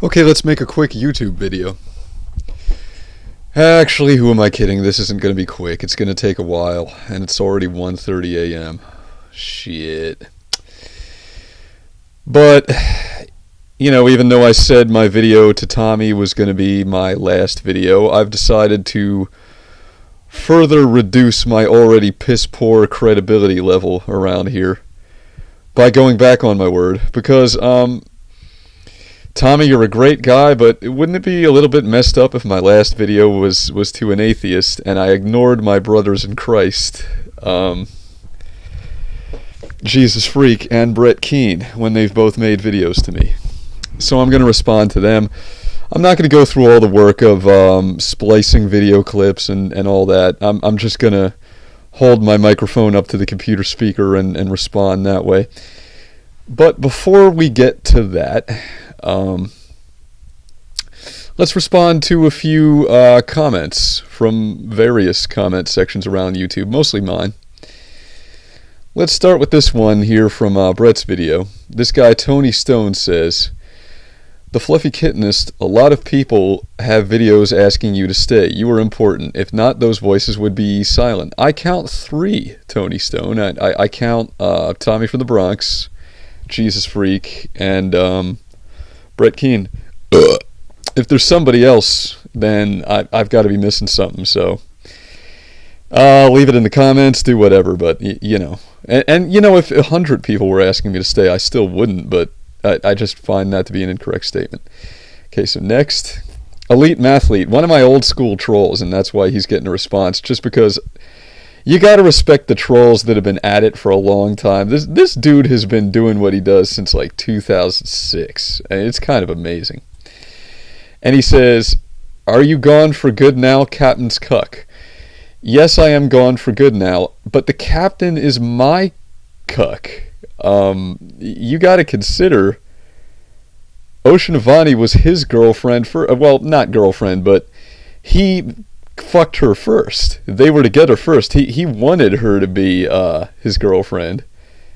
Okay, let's make a quick YouTube video. Actually, who am I kidding? This isn't going to be quick. It's going to take a while, and it's already 1:30 a.m. Shit. But, you know, even though I said my video to Tommy was going to be my last video, I've decided to further reduce my already piss-poor credibility level around here by going back on my word, because, Tommy, you're a great guy, but wouldn't it be a little bit messed up if my last video was to an atheist and I ignored my brothers in Christ, Jesus Freak and Brett Keane, when they've both made videos to me? So I'm going to respond to them. I'm not going to go through all the work of splicing video clips and all that. I'm just going to hold my microphone up to the computer speaker and respond that way. But before we get to that, let's respond to a few comments from various comment sections around YouTube, mostly mine. Let's start with this one here from Brett's video. This guy, Tony Stone, says, "The Fluffy Kittenist, a lot of people have videos asking you to stay. You are important. If not, those voices would be silent." I count 3, Tony Stone. I count Tommy from the Bronx, Jesus Freak, and Brett Keane. If there's somebody else, then I've got to be missing something, so leave it in the comments, do whatever, but you know. And you know, if 100 people were asking me to stay, I still wouldn't, but I just find that to be an incorrect statement. Okay, so next, Elite Mathlete, one of my old school trolls, and that's why he's getting a response, just because you got to respect the trolls that have been at it for a long time. This dude has been doing what he does since like 2006, and it's kind of amazing. And he says, "Are you gone for good now, Captain's cuck?" Yes, I am gone for good now, but the captain is my cuck. You got to consider, Ocean Avani was his girlfriend well, not girlfriend, but he fucked her first. They were together first. He wanted her to be his girlfriend,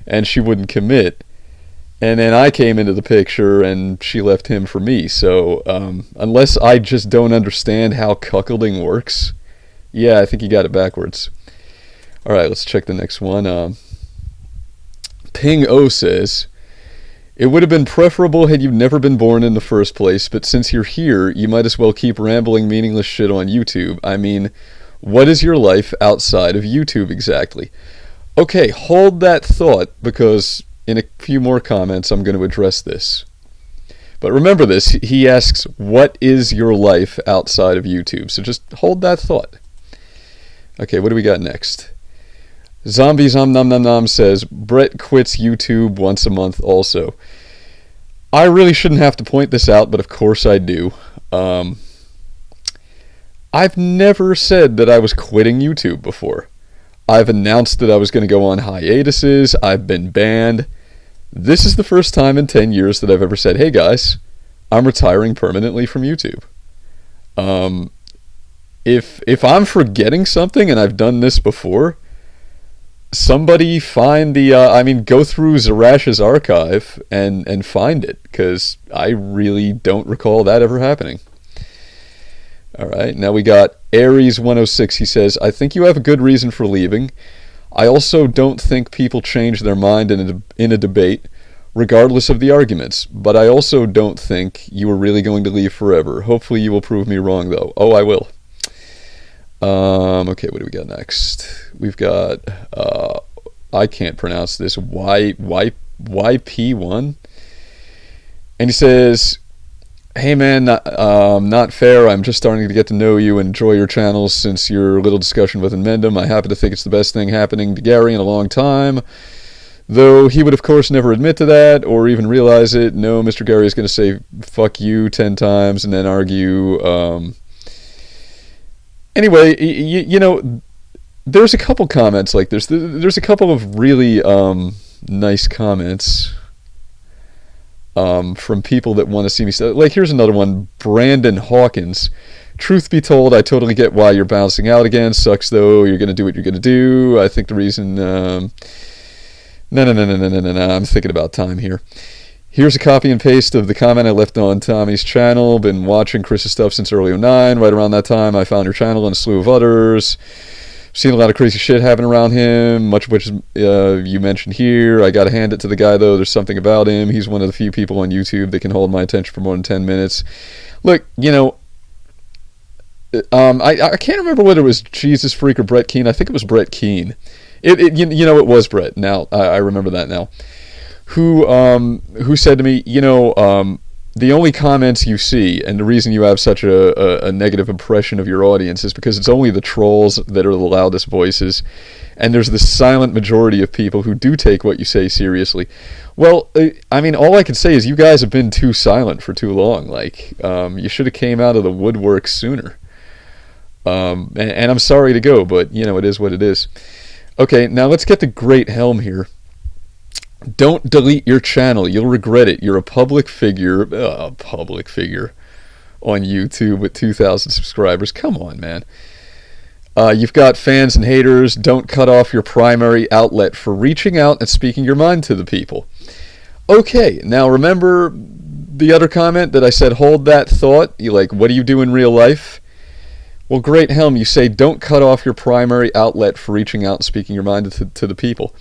and she wouldn't commit. And then I came into the picture, and she left him for me. So unless I just don't understand how cuckolding works, yeah, I think you got it backwards. All right, let's check the next one. Ping O says, "It would have been preferable had you never been born in the first place, but since you're here, you might as well keep rambling meaningless shit on YouTube. I mean, what is your life outside of YouTube exactly?" Okay, hold that thought, because in a few more comments I'm going to address this. But remember this, he asks, what is your life outside of YouTube? So just hold that thought. Okay, what do we got next? Zombie Zom Nom Nom Nom says, "Brett quits YouTube once a month also." I really shouldn't have to point this out, but of course I do. I've never said that I was quitting YouTube before. I've announced that I was going to go on hiatuses. I've been banned. This is the first time in 10 years that I've ever said, "Hey guys, I'm retiring permanently from YouTube." If I'm forgetting something, and I've done this before, somebody find the, go through Zarash's archive and find it, because I really don't recall that ever happening. Alright, now we got Aries106. He says, "I think you have a good reason for leaving. I also don't think people change their mind in a debate, regardless of the arguments. But I also don't think you are really going to leave forever. Hopefully you will prove me wrong, though." Oh, I will. Okay, what do we got next? We've got, I can't pronounce this, YP1. And he says, "Hey man, not fair. I'm just starting to get to know you and enjoy your channels since your little discussion with Mendham. I happen to think it's the best thing happening to Gary in a long time. Though he would of course never admit to that or even realize it. No, Mr. Gary is going to say fuck you 10 times and then argue. Anyway, you know, there's a couple comments like this. There's a couple of really nice comments from people that want to see me. Like, here's another one, Brandon Hawkins. "Truth be told, I totally get why you're bouncing out again. Sucks though. You're gonna do what you're gonna do. I think the reason No. I'm thinking about time here. Here's a copy and paste of the comment I left on Tommy's channel. Been watching Chris's stuff since early '09. Right around that time, I found your channel and a slew of others. Seen a lot of crazy shit happen around him, much of which you mentioned here. I gotta hand it to the guy, though. There's something about him. He's one of the few people on YouTube that can hold my attention for more than 10 minutes. Look, you know, I can't remember whether it was Jesus Freak or Brett Keane. I think it was Brett Keane. You know, it was Brett. Now I remember that now. Who said to me, you know, the only comments you see, and the reason you have such a negative impression of your audience is because it's only the trolls that are the loudest voices, and there's the silent majority of people who do take what you say seriously. Well, I mean, all I can say is you guys have been too silent for too long. Like, you should have came out of the woodwork sooner. And I'm sorry to go, but, you know, it is what it is. Okay, now let's get to Great Helm here. Don't delete your channel. You'll regret it. You're a public figure on YouTube with 2,000 subscribers. Come on, man. You've got fans and haters. Don't cut off your primary outlet for reaching out and speaking your mind to the people. Okay, now remember the other comment that I said, hold that thought? You like, what do you do in real life? Well, Great Helm, you say, don't cut off your primary outlet for reaching out and speaking your mind to the people.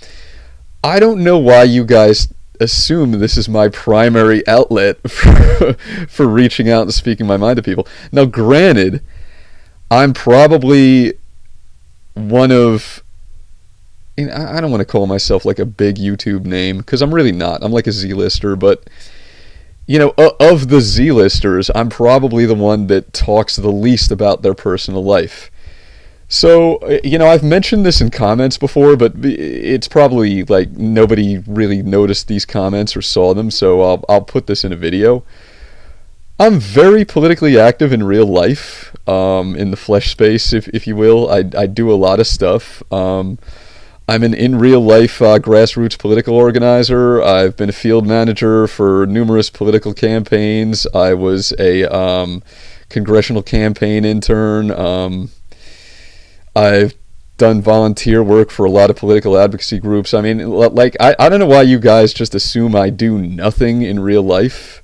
I don't know why you guys assume this is my primary outlet for reaching out and speaking my mind to people. Now, granted, I'm probably one of... I don't want to call myself like a big YouTube name, because I'm really not. I'm like a Z-lister, but... You know, of the Z-listers, I'm probably the one that talks the least about their personal life. So, you know, I've mentioned this in comments before, but it's probably like nobody really noticed these comments or saw them, so I'll put this in a video. I'm very politically active in real life, in the flesh space, if you will. I do a lot of stuff. I'm an in real life grassroots political organizer. I've been a field manager for numerous political campaigns. I was a congressional campaign intern. I've done volunteer work for a lot of political advocacy groups. I mean, like, I don't know why you guys just assume I do nothing in real life,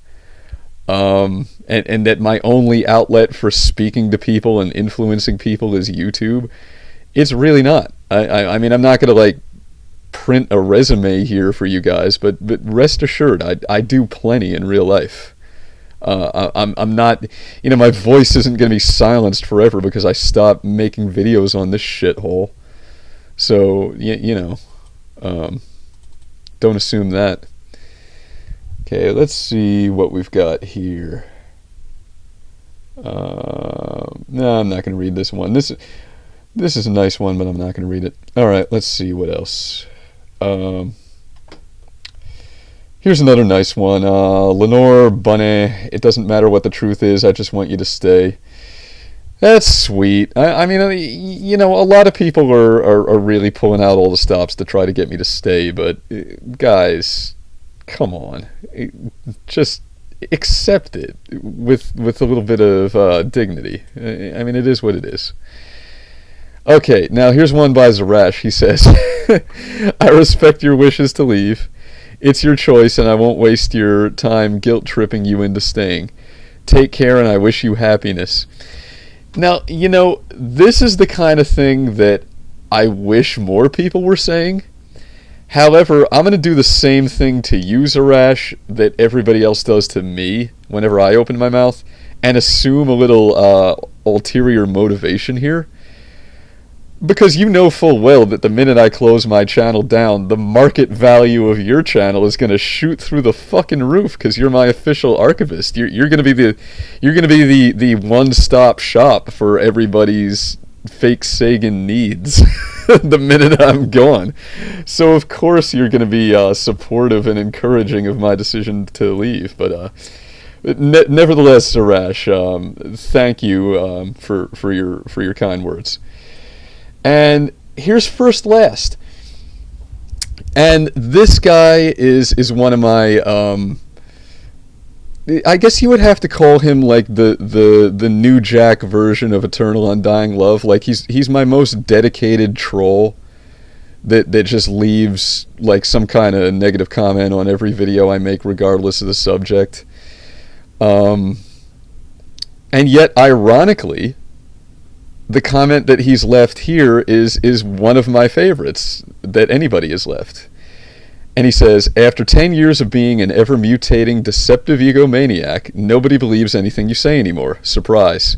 and that my only outlet for speaking to people and influencing people is YouTube. It's really not. I mean, I'm not going to, like, print a resume here for you guys, but rest assured, I do plenty in real life. I'm not, you know, my voice isn't going to be silenced forever because I stopped making videos on this shithole. So, you know, don't assume that. Okay, let's see what we've got here. No, I'm not going to read this one. This is a nice one, but I'm not going to read it. All right, let's see what else. Here's another nice one. Lenore Bunny, it doesn't matter what the truth is, I just want you to stay. That's sweet. I mean, you know, a lot of people are really pulling out all the stops to try to get me to stay, but guys, come on. Just accept it with a little bit of dignity. I mean, it is what it is. Okay, now here's one by Zarash. He says, I respect your wishes to leave. It's your choice, and I won't waste your time guilt-tripping you into staying. Take care, and I wish you happiness. Now, you know, this is the kind of thing that I wish more people were saying. However, I'm going to do the same thing to you, Zarash, that everybody else does to me whenever I open my mouth, and assume a little ulterior motivation here. Because you know full well that the minute I close my channel down, the market value of your channel is going to shoot through the fucking roof because you're my official archivist. You're going to be the one-stop shop for everybody's fake Sagan needs the minute I'm gone. So of course you're going to be supportive and encouraging of my decision to leave. But nevertheless, Zarash, thank you for your kind words. And here's First Last. And this guy is one of my, I guess you would have to call him like the New Jack version of Eternal Undying Love. Like he's my most dedicated troll that just leaves like some kind of negative comment on every video I make, regardless of the subject. And yet, ironically, the comment that he's left here is one of my favorites that anybody has left. And he says, after 10 years of being an ever-mutating, deceptive egomaniac, nobody believes anything you say anymore. Surprise.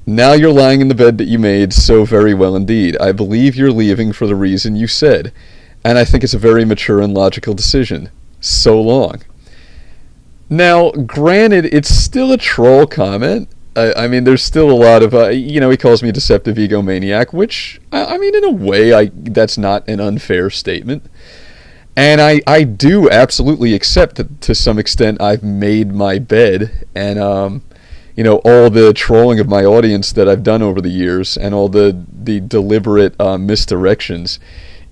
Now you're lying in the bed that you made so very well indeed. I believe you're leaving for the reason you said, and I think it's a very mature and logical decision. So long. Now, granted, it's still a troll comment. I mean, there's still a lot of, he calls me a deceptive egomaniac, which, I mean, in a way, that's not an unfair statement. And I do absolutely accept that to some extent I've made my bed, and, all the trolling of my audience that I've done over the years, and all the deliberate misdirections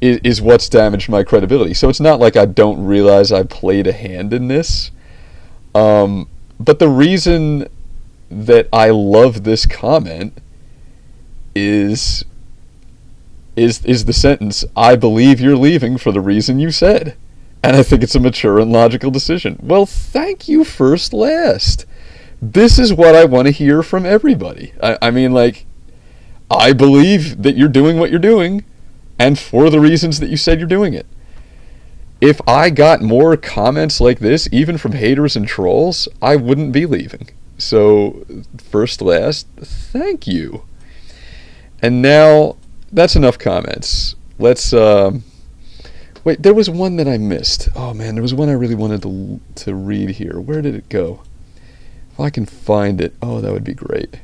is what's damaged my credibility. So it's not like I don't realize I played a hand in this. But the reason that I love this comment is the sentence, I believe you're leaving for the reason you said. And I think it's a mature and logical decision. Well, thank you, first last. This is what I want to hear from everybody. I mean, like, I believe that you're doing what you're doing, and for the reasons that you said you're doing it. If I got more comments like this, even from haters and trolls, I wouldn't be leaving. So, first last, thank you. And now, that's enough comments. Let's, wait, there was one that I missed. Oh man, there was one I really wanted to read here. Where did it go? If I can find it, oh, that would be great.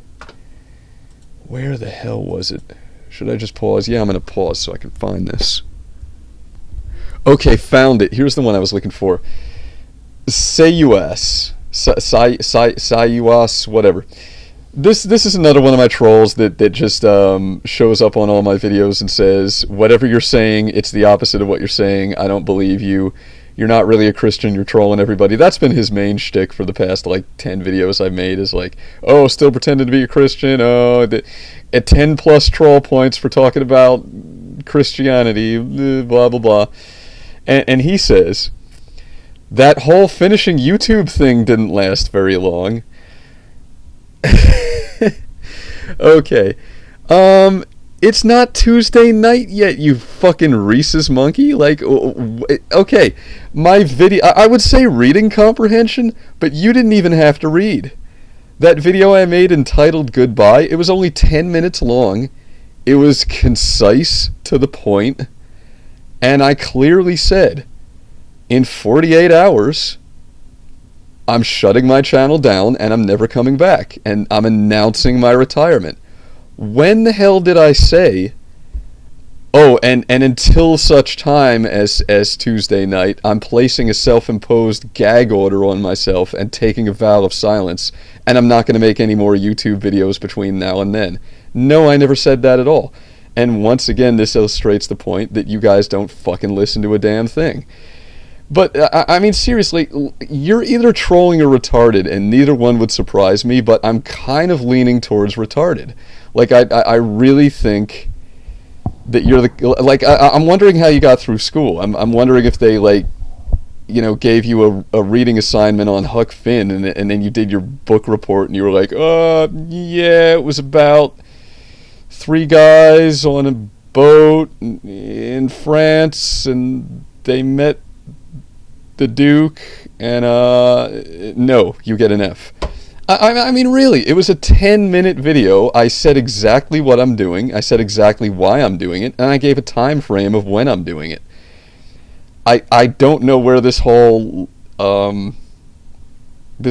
Where the hell was it? Should I just pause? Yeah, I'm going to pause so I can find this. Okay, found it. Here's the one I was looking for. Sayuas. Sayuas, whatever. This is another one of my trolls that just shows up on all my videos and says, whatever you're saying, it's the opposite of what you're saying. I don't believe you. You're not really a Christian. You're trolling everybody. That's been his main shtick for the past, 10 videos I've made, is like, oh, still pretending to be a Christian. Oh, at 10 plus troll points for talking about Christianity, blah, blah, blah. And he says, that whole finishing YouTube thing didn't last very long. Okay. It's not Tuesday night yet, you fucking rhesus monkey. Like, okay, my video, I would say reading comprehension, but you didn't even have to read. That video I made entitled Goodbye, it was only 10 minutes long. It was concise, to the point, and I clearly said, in 48 hours, I'm shutting my channel down and I'm never coming back, and I'm announcing my retirement. When the hell did I say, oh, and until such time as Tuesday night, I'm placing a self-imposed gag order on myself and taking a vow of silence, and I'm not going to make any more YouTube videos between now and then. No, I never said that at all. And once again, this illustrates the point that you guys don't fucking listen to a damn thing. But, I mean, seriously, you're either trolling or retarded, and neither one would surprise me, but I'm kind of leaning towards retarded. Like, I really think that you're the... Like, I'm wondering how you got through school. I'm wondering if they, gave you a reading assignment on Huck Finn, and then you did your book report, and you were like, yeah, it was about 3 guys on a boat in France, and they met the Duke, and no, you get an F. I mean, really, it was a 10-minute video. I said exactly what I'm doing. I said exactly why I'm doing it, and I gave a time frame of when I'm doing it. I don't know where this whole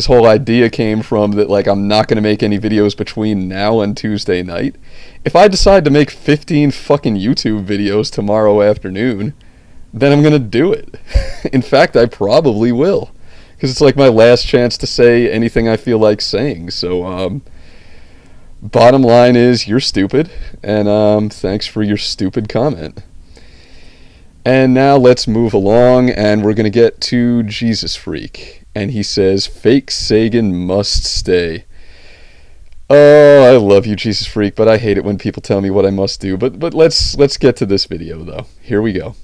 idea came from that, like, I'm not going to make any videos between now and Tuesday night. If I decide to make 15 fucking YouTube videos tomorrow afternoon, then I'm going to do it. In fact, I probably will. Because it's like my last chance to say anything I feel like saying. So, bottom line is, you're stupid. And thanks for your stupid comment. And now let's move along, and we're going to get to Jesus Freak. And he says, fake Sagan must stay. Oh, I love you, Jesus Freak, but I hate it when people tell me what I must do. But let's get to this video though. Here we go.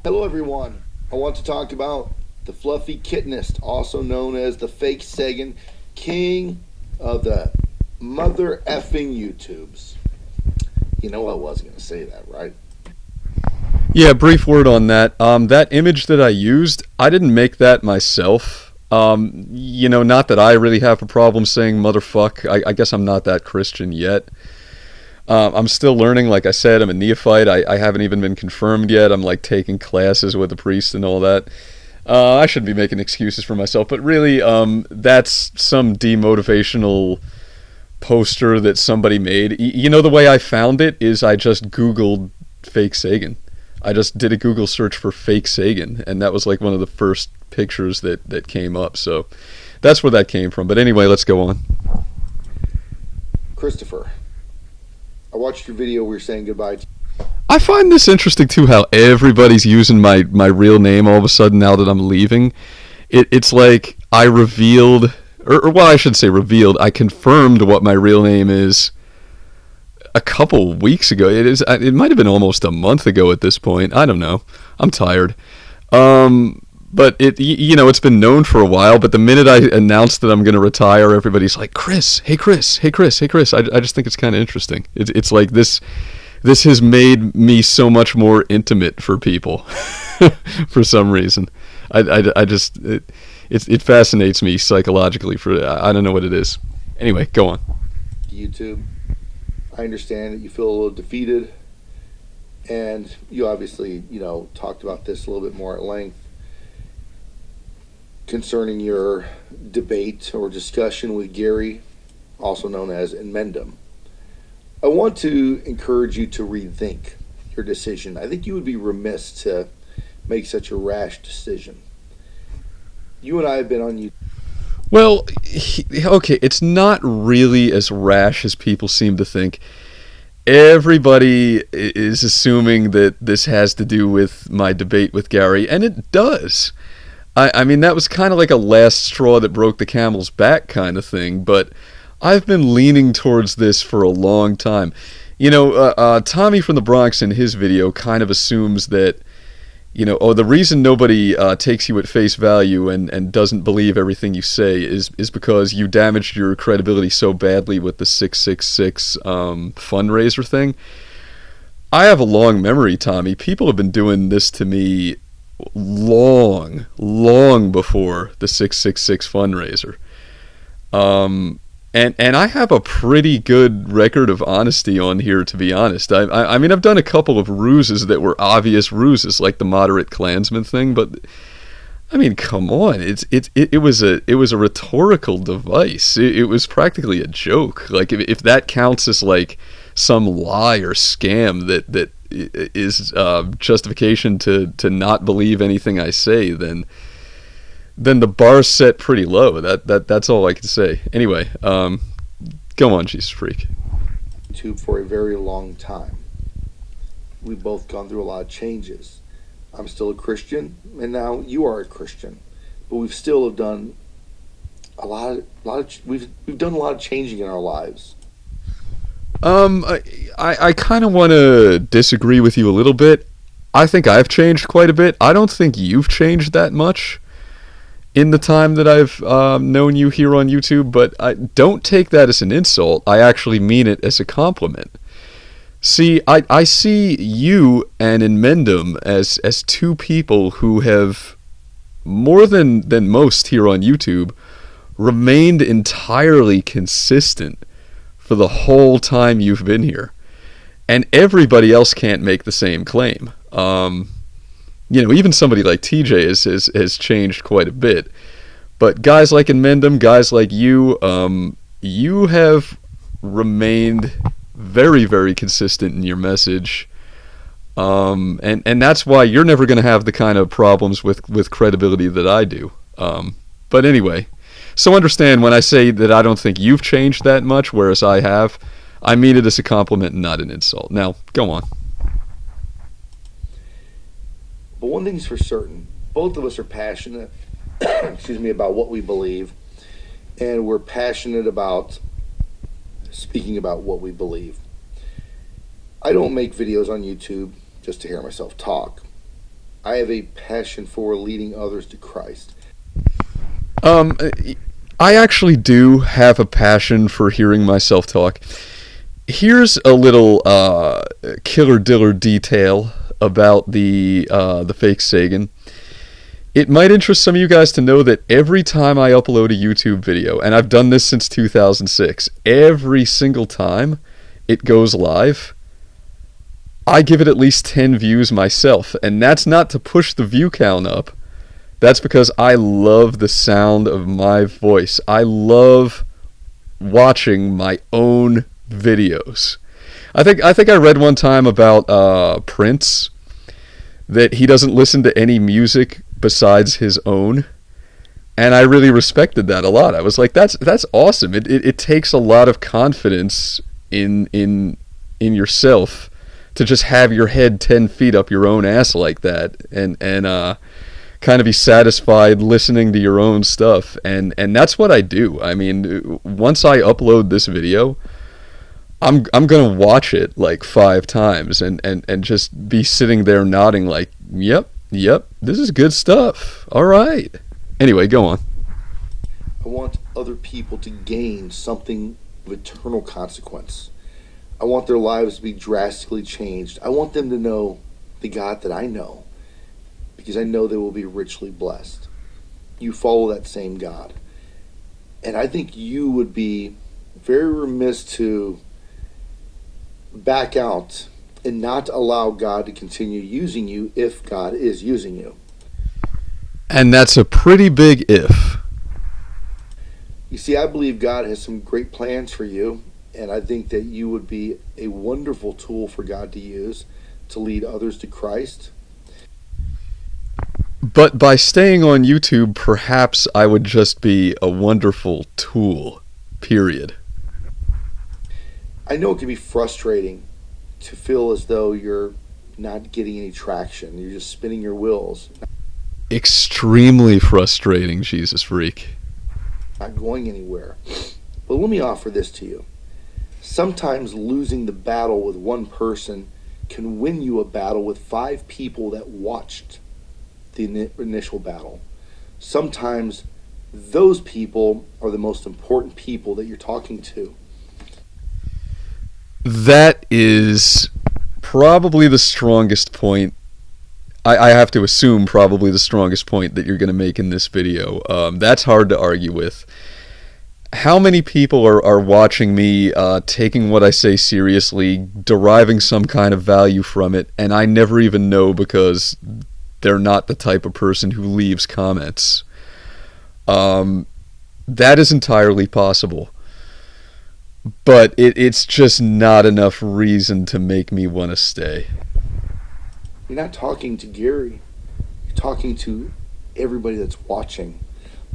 Hello everyone. I want to talk about the fluffy kittenist, also known as the fake Sagan, king of the mother effing YouTubes. You know I was going to say that, right? Yeah, brief word on that. That image that I used, I didn't make that myself. Not that I really have a problem saying motherfuck. I guess I'm not that Christian yet. I'm still learning. Like I said, I'm a neophyte. I haven't even been confirmed yet. I'm like taking classes with a priest and all that. I shouldn't be making excuses for myself, but really, that's some demotivational poster that somebody made. The way I found it is I just Googled fake Sagan. I just did a Google search for fake Sagan, and that was like one of the first pictures that came up. So that's where that came from. But anyway, let's go on. Christopher, I watched your video where you're saying goodbye to... I find this interesting too, how everybody's using my real name all of a sudden now that I'm leaving. It's like I revealed, or well, I should say revealed, I confirmed what my real name is a couple weeks ago. It might have been almost a month ago at this point. I don't know. I'm tired. But it's been known for a while, but the minute I announced that I'm going to retire, everybody's like, Chris, hey Chris, hey Chris, hey Chris. I just think it's kind of interesting. It's like this has made me so much more intimate for people for some reason. It fascinates me psychologically. I don't know what it is. Anyway, go on. YouTube. I understand that you feel a little defeated, and you obviously, talked about this a little bit more at length concerning your debate or discussion with Gary, also known as Inmendum. I want to encourage you to rethink your decision. I think you would be remiss to make such a rash decision. You and I have been on YouTube. Well, okay, it's not really as rash as people seem to think. Everybody is assuming that this has to do with my debate with Gary, and it does. I mean, that was kind of like a last straw that broke the camel's back kind of thing, but I've been leaning towards this for a long time. Tommy from the Bronx in his video kind of assumes that the reason nobody takes you at face value and doesn't believe everything you say is because you damaged your credibility so badly with the 666 fundraiser thing. I have a long memory, Tommy. People have been doing this to me long before the 666 fundraiser. And I have a pretty good record of honesty on here, to be honest. I mean, I've done a couple of ruses that were obvious ruses, like the moderate Klansman thing, but I mean, come on, it was a rhetorical device. It was practically a joke. Like if that counts as like some lie or scam that is justification to not believe anything I say, then the bar's set pretty low. That's all I can say. Anyway, go on, Jesus Freak. YouTube for a very long time. We've both gone through a lot of changes. I'm still a Christian, and now you are a Christian, but we've still have done we've done a lot of changing in our lives. I kind of want to disagree with you a little bit. I think I've changed quite a bit. I don't think you've changed that much in the time that I've known you here on YouTube, but I don't take that as an insult. I actually mean it as a compliment. See, I see you and Inmendum as two people who have, more than most here on YouTube, remained entirely consistent for the whole time you've been here. And everybody else can't make the same claim. Even somebody like TJ has changed quite a bit. But guys like Inmendum, guys like you, you have remained very, very consistent in your message. And that's why you're never going to have the kind of problems with credibility that I do. But anyway, so understand when I say that I don't think you've changed that much, whereas I have, I mean it as a compliment and not an insult. Now, go on. But one thing's for certain, both of us are passionate excuse me, about what we believe. and we're passionate about speaking about what we believe. I don't make videos on YouTube just to hear myself talk. I have a passion for leading others to Christ. I actually do have a passion for hearing myself talk. Here's a little killer diller detail about the fake Sagan. It might interest some of you guys to know that every time I upload a YouTube video, and I've done this since 2006, every single time it goes live, I give it at least 10 views myself. And that's not to push the view count up. That's because I love the sound of my voice. I love watching my own videos. I think I read one time about Prince that he doesn't listen to any music besides his own, and I really respected that a lot. I was like, that's awesome. It takes a lot of confidence in yourself to just have your head 10 feet up your own ass like that, and kind of be satisfied listening to your own stuff, and that's what I do. I mean, once I upload this video, I'm gonna watch it like 5 times and just be sitting there nodding like, yep, this is good stuff. All right. Anyway, go on. I want other people to gain something of eternal consequence. I want their lives to be drastically changed. I want them to know the God that I know, because I know they will be richly blessed. You follow that same God. And I think you would be very remiss to back out and not allow God to continue using you if God is using you. And that's a pretty big if. You see, I believe God has some great plans for you, and I think that you would be a wonderful tool for God to use to lead others to Christ. But by staying on YouTube, perhaps I would just be a wonderful tool, period. I know it can be frustrating to feel as though you're not getting any traction. You're just spinning your wheels. Extremely frustrating, Jesus freak. Not going anywhere. But let me offer this to you. Sometimes losing the battle with one person can win you a battle with 5 people that watched the initial battle. Sometimes those people are the most important people that you're talking to. That is probably the strongest point. I have to assume probably the strongest point that you're going to make in this video. That's hard to argue with. How many people are watching me, taking what I say seriously, deriving some kind of value from it, and I never even know because they're not the type of person who leaves comments? That is entirely possible. But it's just not enough reason to make me want to stay. You're not talking to Gary. You're talking to everybody that's watching.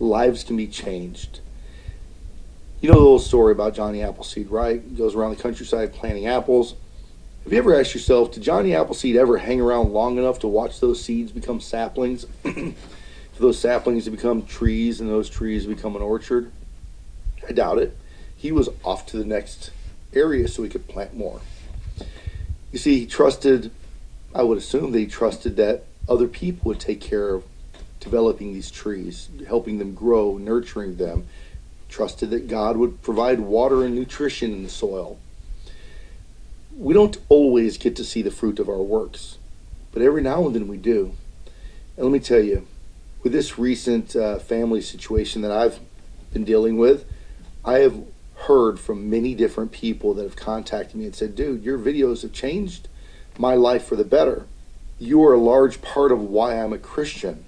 Lives can be changed. You know the little story about Johnny Appleseed, right? He goes around the countryside planting apples. Have you ever asked yourself, did Johnny Appleseed ever hang around long enough to watch those seeds become saplings? For those saplings to become trees and those trees become an orchard? I doubt it. He was off to the next area so he could plant more. You see, he trusted, I would assume that he trusted that other people would take care of developing these trees, helping them grow, nurturing them. Trusted that God would provide water and nutrition in the soil. We don't always get to see the fruit of our works, but every now and then we do. And let me tell you, with this recent family situation that I've been dealing with, I have heard from many different people that have contacted me and said, dude, your videos have changed my life for the better. You are a large part of why I'm a Christian.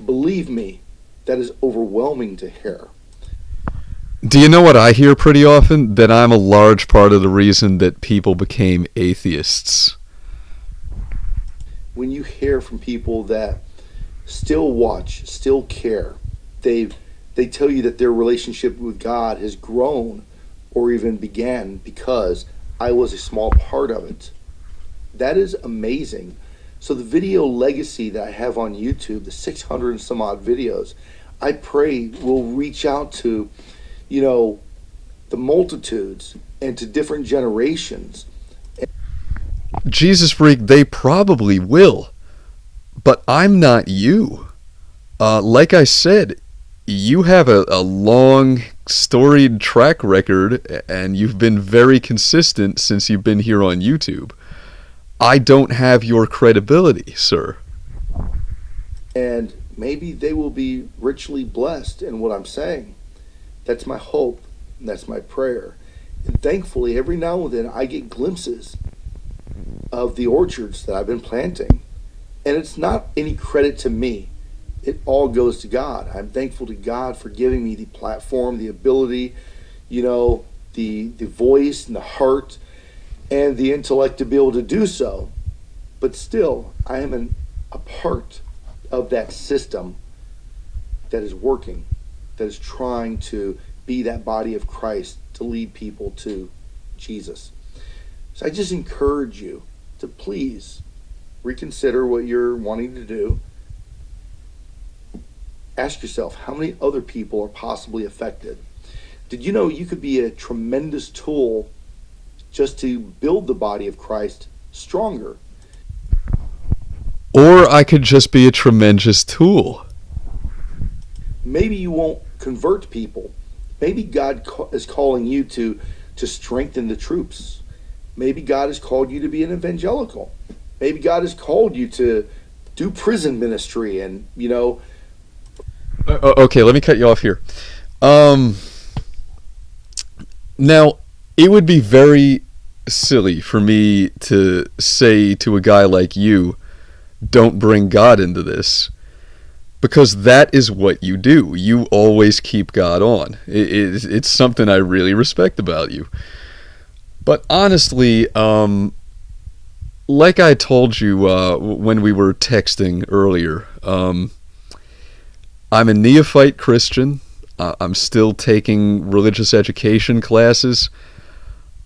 Believe me, that is overwhelming to hear. Do you know what I hear pretty often? That I'm a large part of the reason that people became atheists. When you hear from people that still watch, still care, they tell you that their relationship with God has grown or even began because I was a small part of it. That is amazing. So the video legacy that I have on YouTube, the 600 and some odd videos, I pray we'll reach out to, the multitudes and to different generations. Jesus Freak, they probably will, but I'm not you. Like I said, you have a long, storied track record, and you've been very consistent since you've been here on YouTube. I don't have your credibility, sir. And maybe they will be richly blessed in what I'm saying. That's my hope, and that's my prayer. And thankfully, every now and then, I get glimpses of the orchards that I've been planting. And it's not any credit to me. It all goes to God. I'm thankful to God for giving me the platform, the ability, the voice and the heart and the intellect to be able to do so. But still, I am a part of that system that is working, that is trying to be that body of Christ to lead people to Jesus. So I just encourage you to please reconsider what you're wanting to do. Ask yourself, how many other people are possibly affected? Did you know you could be a tremendous tool just to build the body of Christ stronger? Or I could just be a tremendous tool. Maybe you won't convert people. Maybe God is calling you to strengthen the troops. Maybe God has called you to be an evangelical. Maybe God has called you to do prison ministry and, Okay, let me cut you off here. Now, it would be very silly for me to say to a guy like you, don't bring God into this, because that is what you do. You always keep God on. It's something I really respect about you. But honestly, like I told you when we were texting earlier, I'm a neophyte Christian. I'm still taking religious education classes.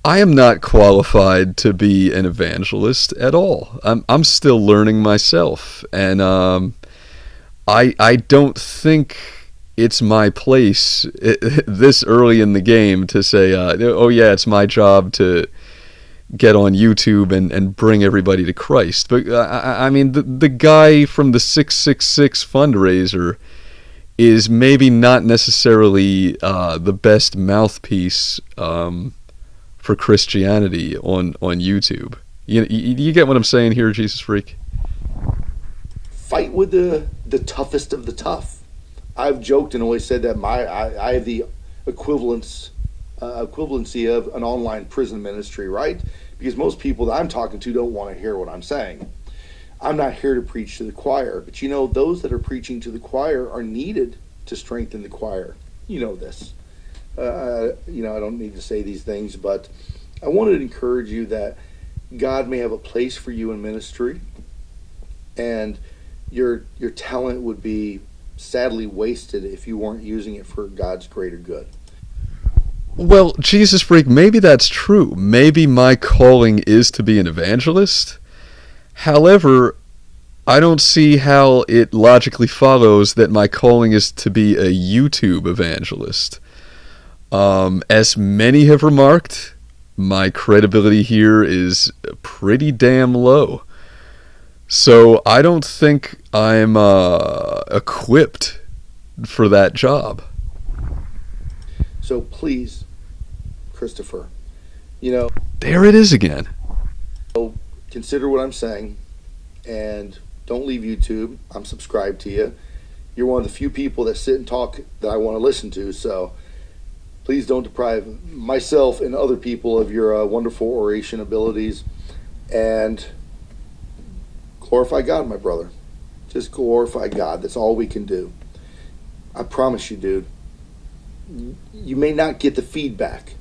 I am not qualified to be an evangelist at all. I'm still learning myself, and I don't think it's my place this early in the game to say, oh yeah, it's my job to get on YouTube and bring everybody to Christ. But I mean, the guy from the 666 fundraiser is maybe not necessarily the best mouthpiece for Christianity on YouTube. You get what I'm saying here, Jesus Freak? Fight with the toughest of the tough. I've joked and always said that I have the equivalency of an online prison ministry, right? Because most people that I'm talking to don't want to hear what I'm saying. I'm not here to preach to the choir, but those that are preaching to the choir are needed to strengthen the choir. You know this. I don't need to say these things, but I wanted to encourage you that God may have a place for you in ministry, and your talent would be sadly wasted if you weren't using it for God's greater good. Well, Jesus Freak, maybe that's true. Maybe my calling is to be an evangelist. However, I don't see how it logically follows that my calling is to be a YouTube evangelist. As many have remarked, my credibility here is pretty damn low. So I don't think I'm equipped for that job. So please, Christopher, there it is again. Consider what I'm saying, and don't leave YouTube. I'm subscribed to you. You're one of the few people that sit and talk that I want to listen to, so please don't deprive myself and other people of your wonderful oration abilities, and glorify God, my brother. Just glorify God. That's all we can do. I promise you, dude, you may not get the feedback,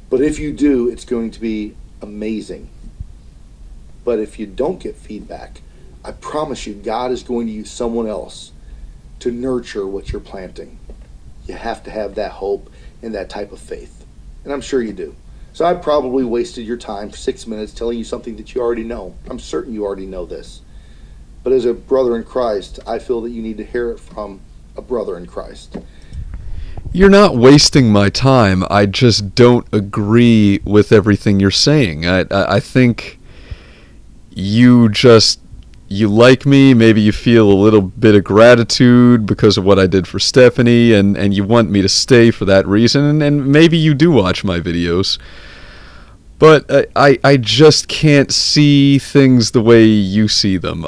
but if you do, it's going to be amazing. But if you don't get feedback, I promise you, God is going to use someone else to nurture what you're planting. You have to have that hope and that type of faith. And I'm sure you do. So I probably wasted your time for 6 minutes telling you something that you already know. I'm certain you already know this. But as a brother in Christ, I feel that you need to hear it from a brother in Christ. You're not wasting my time. I just don't agree with everything you're saying. I think you like me. Maybe you feel a little bit of gratitude because of what I did for Stephanie, and you want me to stay for that reason, and maybe you do watch my videos. But I just can't see things the way you see them.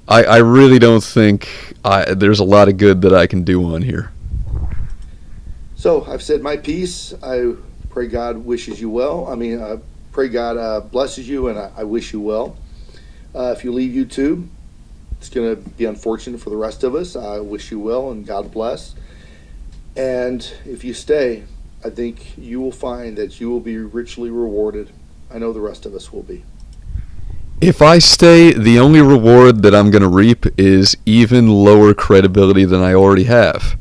I really don't think there's a lot of good that I can do on here. So I've said my piece. I pray God wishes you well. Pray God blesses you, and I wish you well. If you leave YouTube, it's going to be unfortunate for the rest of us. I wish you well, and God bless. And if you stay, I think you will find that you will be richly rewarded. I know the rest of us will be. If I stay, the only reward that I'm going to reap is even lower credibility than I already have.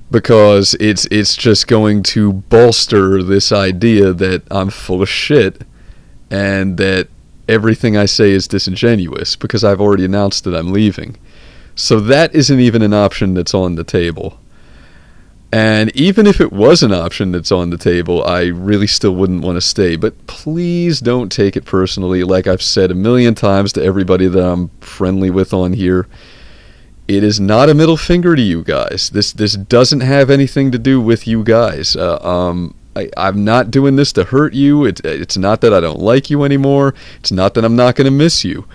Because it's just going to bolster this idea that I'm full of shit and that everything I say is disingenuous, because I've already announced that I'm leaving. So that isn't even an option that's on the table. And even if it was an option that's on the table, I really still wouldn't want to stay. But please don't take it personally. Like I've said a million times to everybody that I'm friendly with on here, it is not a middle finger to you guys. This doesn't have anything to do with you guys. I'm not doing this to hurt you. It's not that I don't like you anymore. It's not that I'm not going to miss you.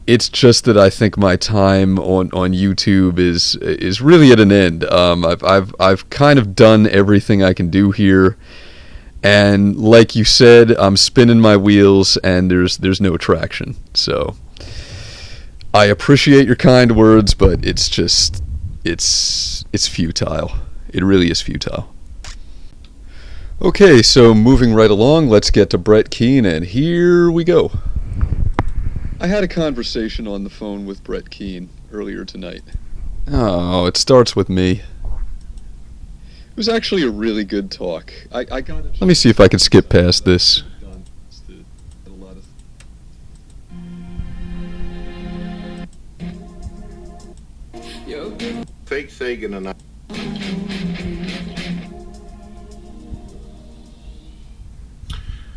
It's just that I think my time on YouTube is really at an end. I've kind of done everything I can do here, and like you said, I'm spinning my wheels, and there's no traction. So I appreciate your kind words, but it's futile. It really is futile. Okay, so moving right along, let's get to Brett Keane, and here we go. I had a conversation on the phone with Brett Keane earlier tonight. Oh, it starts with me. It was actually a really good talk. I got it. Let me see if I can skip past this. Fake Sagan and I.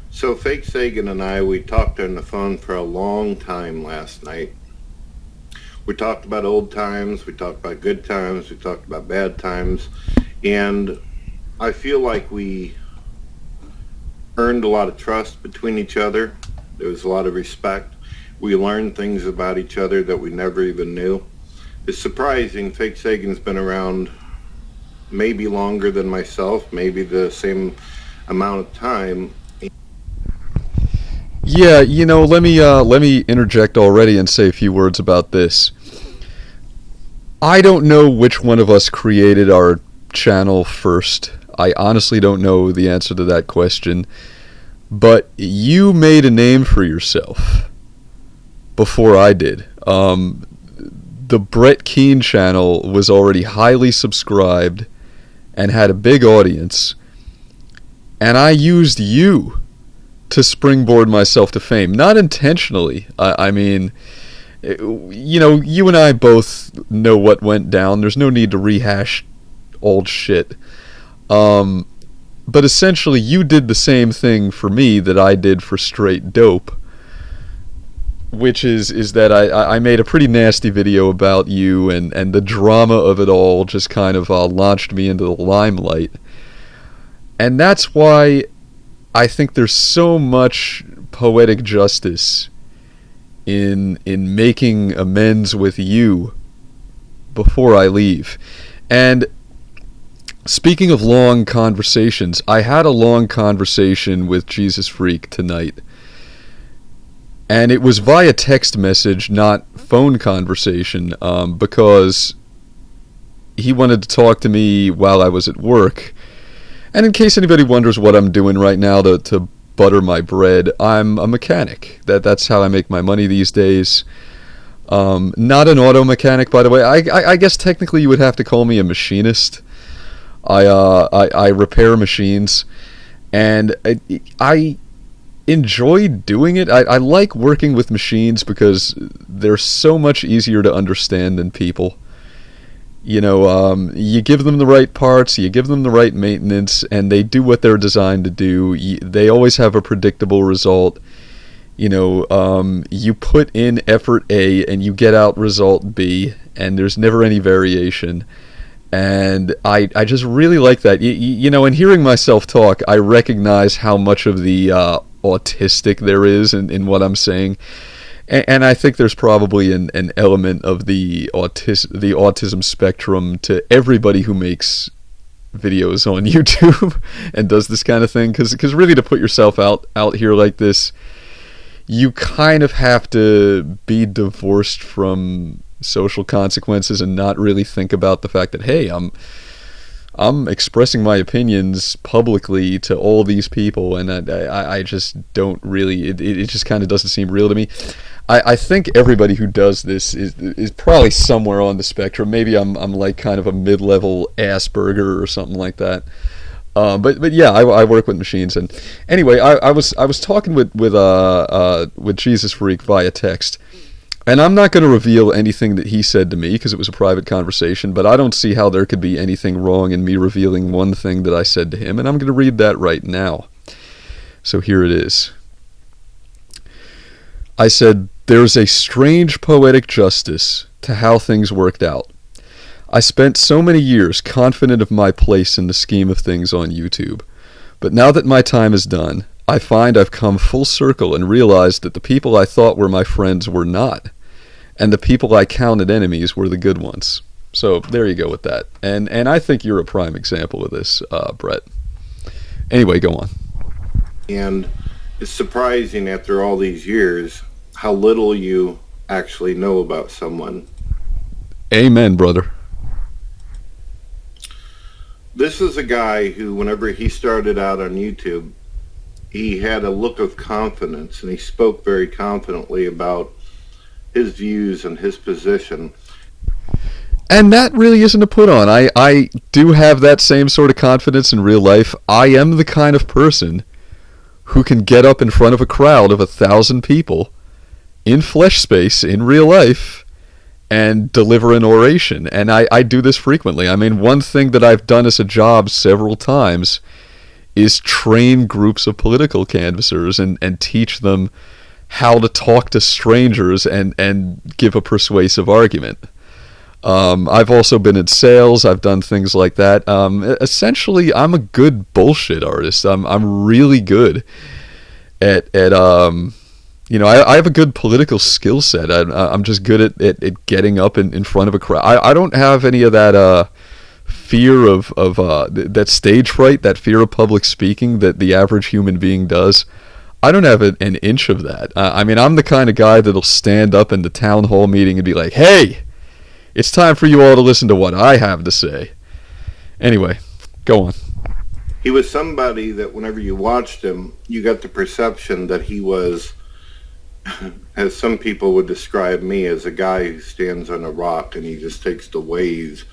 So Fake Sagan and I, we talked on the phone for a long time last night. We talked about old times, we talked about good times, we talked about bad times, and I feel like we earned a lot of trust between each other. There was a lot of respect. We learned things about each other that we never even knew. It's surprising, Fake Sagan's been around maybe longer than myself, maybe the same amount of time. Yeah, let me interject already and say a few words about this. I don't know which one of us created our channel first. I honestly don't know the answer to that question. But you made a name for yourself before I did. The Brett Keane channel was already highly subscribed and had a big audience. And I used you to springboard myself to fame. Not intentionally. I mean, you and I both know what went down. There's no need to rehash old shit. But essentially, you did the same thing for me that I did for Straight Dope. Which is that I made a pretty nasty video about you, and the drama of it all just kind of launched me into the limelight. And that's why I think there's so much poetic justice in making amends with you before I leave. And speaking of long conversations, I had a long conversation with Jesus Freak tonight. And it was via text message, not phone conversation, because he wanted to talk to me while I was at work. And in case anybody wonders what I'm doing right now to butter my bread, I'm a mechanic. That's how I make my money these days. Not an auto mechanic, by the way. I guess technically you would have to call me a machinist. I repair machines, and I enjoy doing it. I like working with machines because they're so much easier to understand than people. You give them the right parts, you give them the right maintenance, and they do what they're designed to do. They always have a predictable result. You put in effort A and you get out result B, and there's never any variation. And I just really like that. And hearing myself talk, I recognize how much of the autistic there is in what I'm saying. And I think there's probably an element of the autism spectrum to everybody who makes videos on YouTube and does this kind of thing. Because really, to put yourself out here like this, you kind of have to be divorced from social consequences and not really think about the fact that, hey, I'm expressing my opinions publicly to all these people, and I just don't really, it just kind of doesn't seem real to me. I think everybody who does this is probably somewhere on the spectrum. Maybe I'm like kind of a mid-level Asperger or something like that. But yeah, I work with machines, and anyway, I was talking with Jesus Freak via text, and I'm not going to reveal anything that he said to me because it was a private conversation. But I don't see how there could be anything wrong in me revealing one thing that I said to him, and I'm going to read that right now. So here it is. I said, "There's a strange poetic justice to how things worked out. I spent so many years confident of my place in the scheme of things on YouTube, but now that my time is done, I find I've come full circle and realized that the people I thought were my friends were not, and the people I counted enemies were the good ones." So there you go with that. And I think you're a prime example of this, Brett. Anyway, go on. And it's surprising after all these years how little you actually know about someone. Amen, brother. This is a guy who, whenever he started out on YouTube, he had a look of confidence, and he spoke very confidently about his views and his position. And that really isn't a put on. I do have that same sort of confidence in real life. I am the kind of person who can get up in front of a crowd of 1,000 people in flesh space, in real life, and deliver an oration. And I do this frequently. I mean, one thing that I've done as a job several times is train groups of political canvassers and teach them how to talk to strangers and give a persuasive argument. I've also been in sales. I've done things like that. Essentially, I'm a good bullshit artist. I'm really good at I have a good political skill set. I'm just good at getting up in front of a crowd. I don't have any of that fear of that stage fright, that fear of public speaking that the average human being does. I don't have an inch of that. I mean, I'm the kind of guy that'll stand up in the town hall meeting and be like, "Hey, it's time for you all to listen to what I have to say." Anyway, go on. He was somebody that whenever you watched him, you got the perception that he was, as some people would describe me, as a guy who stands on a rock and he just takes the waves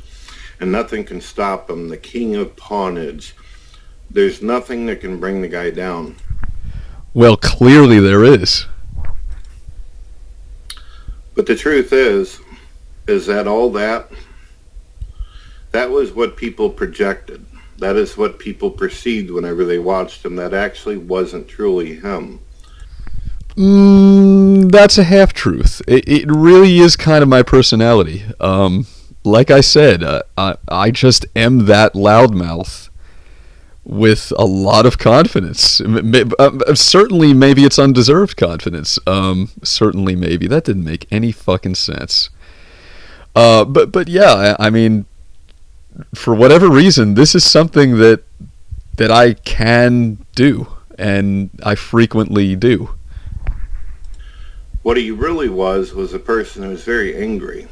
and nothing can stop him, the king of pawnage. There's nothing that can bring the guy down. Well, clearly there is. But the truth is that all that was what people projected. That is what people perceived whenever they watched him. That actually wasn't truly him. That's a half-truth. It really is kind of my personality. Like I said, I just am that loudmouth with a lot of confidence. Certainly, maybe it's undeserved confidence. Certainly, maybe. That didn't make any fucking sense. But yeah, I mean, for whatever reason, this is something that I can do, and I frequently do. What he really was a person who was very angry,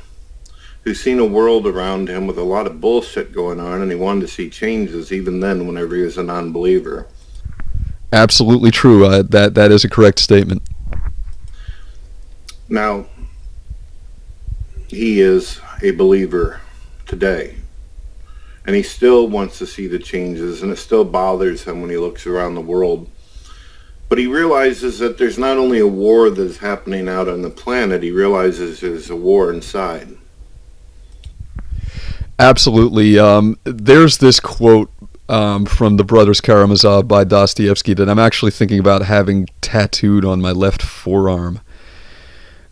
who's seen a world around him with a lot of bullshit going on, and he wanted to see changes even then whenever he was a non-believer. Absolutely true. That is a correct statement. Now, he is a believer today, and he still wants to see the changes, and it still bothers him when he looks around the world. But he realizes that there's not only a war that is happening out on the planet, he realizes there's a war inside. Absolutely. There's this quote from the Brothers Karamazov by Dostoevsky that I'm actually thinking about having tattooed on my left forearm.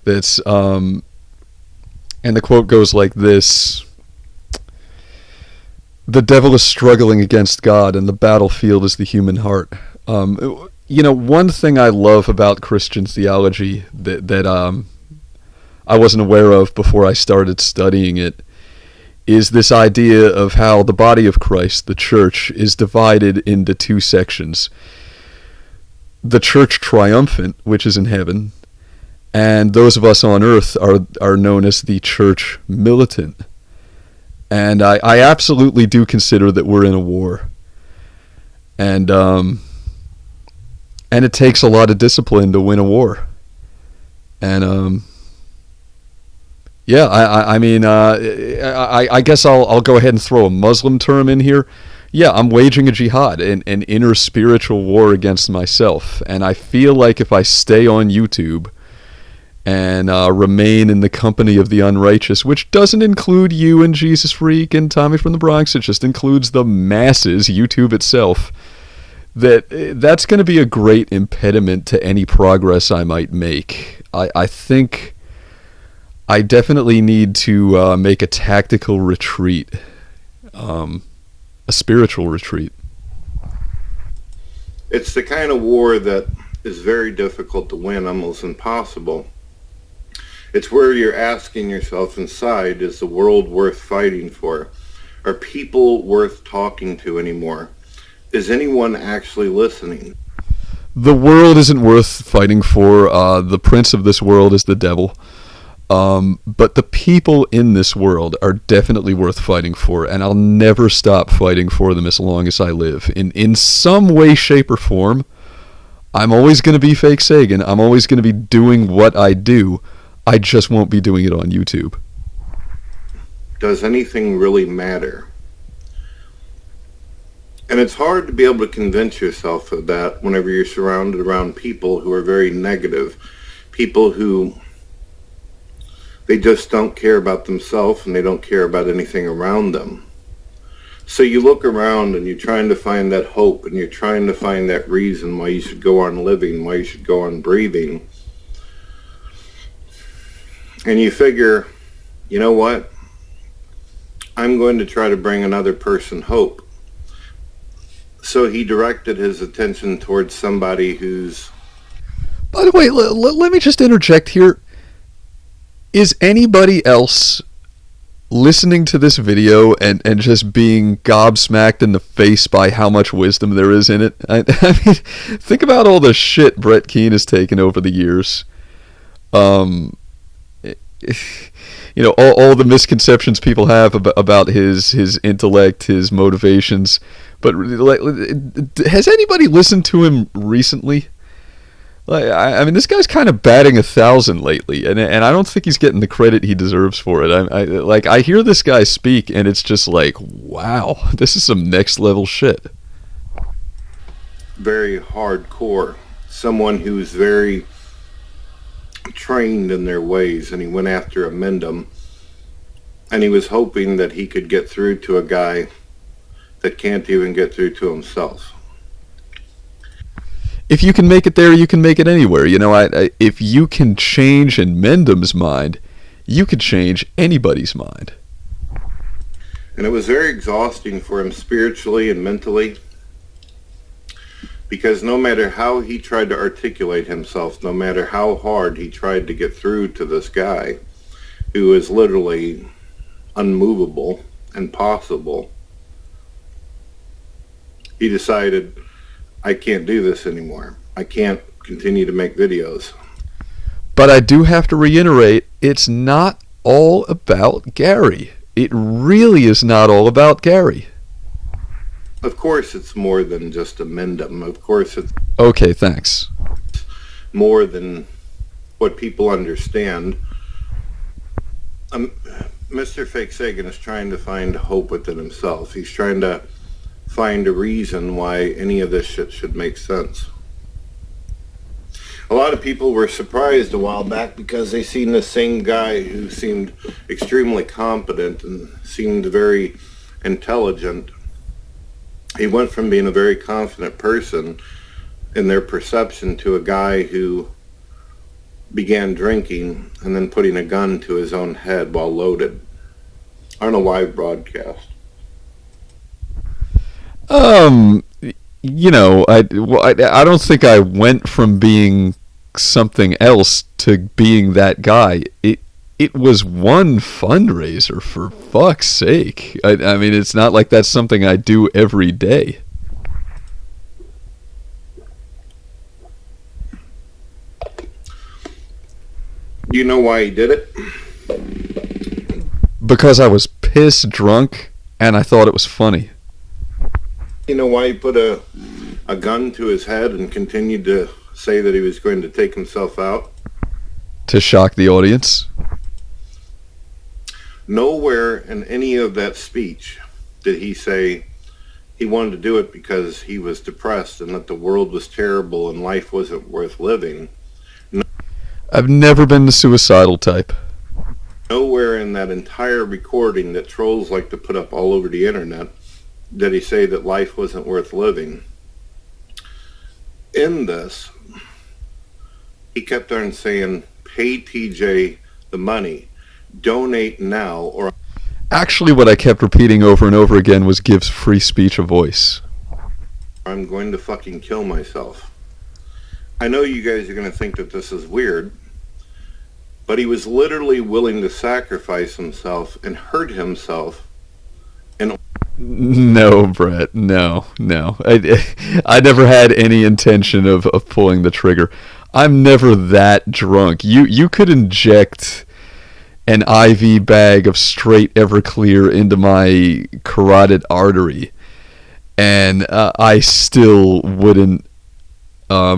That's and the quote goes like this: "The devil is struggling against God, and the battlefield is the human heart." One thing I love about Christian theology that I wasn't aware of before I started studying it is this idea of how the body of Christ, the church, is divided into two sections. The church triumphant, which is in heaven, and those of us on earth are known as the church militant. And I absolutely do consider that we're in a war. And it takes a lot of discipline to win a war. And I guess I'll go ahead and throw a Muslim term in here. Yeah, I'm waging a jihad, an inner spiritual war against myself. And I feel like if I stay on YouTube and remain in the company of the unrighteous, which doesn't include you and Jesus Freak and Tommy from the Bronx, it just includes the masses, YouTube itself, that's going to be a great impediment to any progress I might make. I think I definitely need to make a tactical retreat, a spiritual retreat. It's the kind of war that is very difficult to win, almost impossible. It's where you're asking yourself inside, is the world worth fighting for? Are people worth talking to anymore? Is anyone actually listening? The world isn't worth fighting for. The prince of this world is the devil. But the people in this world are definitely worth fighting for, and I'll never stop fighting for them as long as I live. In some way, shape, or form, I'm always going to be Fake Sagan. I'm always going to be doing what I do. I just won't be doing it on YouTube. Does anything really matter? And it's hard to be able to convince yourself of that whenever you're surrounded around people who are very negative, people who they just don't care about themselves and they don't care about anything around them. So you look around and you're trying to find that hope and you're trying to find that reason why you should go on living, why you should go on breathing. And you figure, you know what? I'm going to try to bring another person hope. So he directed his attention towards somebody who's... By the way, let me just interject here. Is anybody else listening to this video and just being gobsmacked in the face by how much wisdom there is in it? I mean, think about all the shit Brett Keane has taken over the years. All the misconceptions people have about his intellect, his motivations. But has anybody listened to him recently? I mean, this guy's kind of batting 1,000 lately, and I don't think he's getting the credit he deserves for it. I hear this guy speak, and it's just like, wow, this is some next level shit. Very hardcore. Someone who's very trained in their ways, and he went after Amendum, and he was hoping that he could get through to a guy that can't even get through to himself. If you can make it there, you can make it anywhere. If you can change Amendum's mind, you could change anybody's mind. And it was very exhausting for him spiritually and mentally, because no matter how he tried to articulate himself, no matter how hard he tried to get through to this guy who is literally unmovable, impossible, he decided, I can't do this anymore. I can't continue to make videos. But I do have to reiterate, it's not all about Gary. It really is not all about Gary. Of course it's more than just Amendum. Of course it's... Okay, thanks. ...more than what people understand. Mr. Fake Sagan is trying to find hope within himself. He's trying to find a reason why any of this shit should make sense. A lot of people were surprised a while back because they seen this same guy who seemed extremely competent and seemed very intelligent. He went from being a very confident person in their perception to a guy who began drinking and then putting a gun to his own head while loaded on a live broadcast. You know, I don't think I went from being something else to being that guy. It was one fundraiser, for fuck's sake. I mean, it's not like that's something I do every day. Do you know why he did it? Because I was piss drunk and I thought it was funny. You know why he put a gun to his head and continued to say that he was going to take himself out? To shock the audience. Nowhere in any of that speech did he say he wanted to do it because he was depressed and that the world was terrible and life wasn't worth living. I've never been the suicidal type. Nowhere in that entire recording that trolls like to put up all over the internet did he say that life wasn't worth living. In this, he kept on saying, pay TJ the money, donate now, or... Actually, what I kept repeating over and over again was gives free speech a voice. I'm going to fucking kill myself. I know you guys are going to think that this is weird, but he was literally willing to sacrifice himself and hurt himself. And no, Brett, no. I never had any intention of pulling the trigger. I'm never that drunk. You could inject an IV bag of straight Everclear into my carotid artery, and I still wouldn't. How